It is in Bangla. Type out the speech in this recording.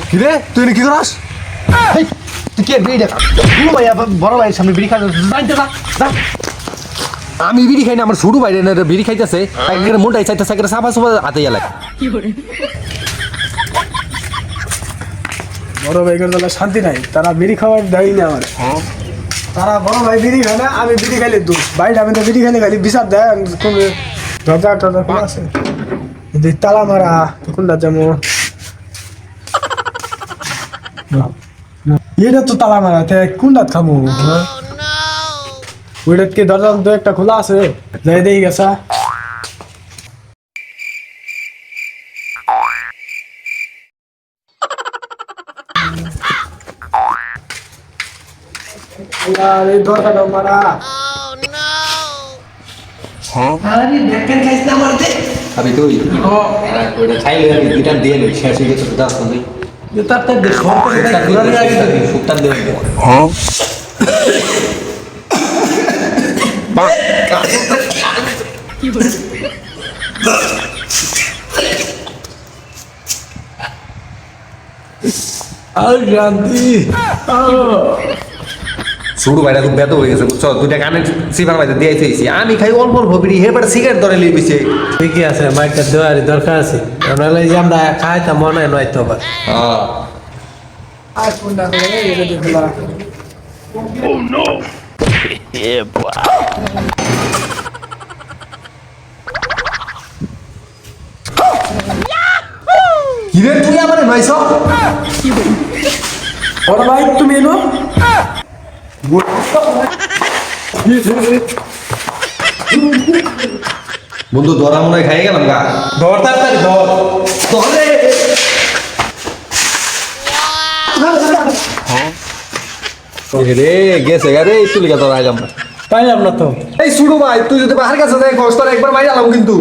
কি রে তুই কি করাস? তুই কি বিড়ি দেখা ভাই বড় ভাই সামনে বিড়ি খাই আমি বিড়ি খাই না আমার ছোট ভাই বিড়ি খাইতেছে মোটাই চাইতেছে সাফা সুফা হাতে গেলে বড় ভাইয়ের দলে শান্তি নাই, তারা বিড়ি খাওয়ার দেয় না আমার। তারা বড় ভাই বিড়ি খায় না, আমি বিড়ি খাইলে দুধ ভাইটা আমি তো বিড়ি খাইলে খালি বিচার দেয়। দরজা টরজা খোলা আছে, যদি তালা মারা কোনটা যেমন এটা তো তালা মারা, কোনটা খাবো? ওইটা কি দরজা দু একটা খোলা আছে? যাই দেই গেছা এই দরজাটা মারা। अभी तो खाई ले गिटार दिए ले शेयर से तो दास नहीं তার তার দেখো सुक्ता दे আর গান্ধী শুরু ভাইটা খুব ব্যথ হয়ে গেছে বুঝছো দুইটা কানে সিফার ভাইটা দিয়ে আইছি আমি খাই অল্প অল্প বিড়ি হেবার সিগারেট ধরে লিয়ে দিছে ঠিকই আছে, মাইকটা দেওয়ার দরকার আছে। আমরা এই যে আমরা খাইতাম মনে হয় নয়তো আবার হ্যাঁ আর কোনটা করে এটা দেখলা। কি রে তুই আমারে ভাইছ বড় ভাই তুমি এলো বন্ধু ধরা মনে হয় খাই গেলাম গা ধর তাড়াতাড়ি ধর। ধরে রে গেছে গা রে তুই লিখা তোর আইলাম না পাইলাম না তো। এই শুরু ভাই তুই যদি বাহার কাছে যাই কষ্ট একবার মাইরালাম কিন্তু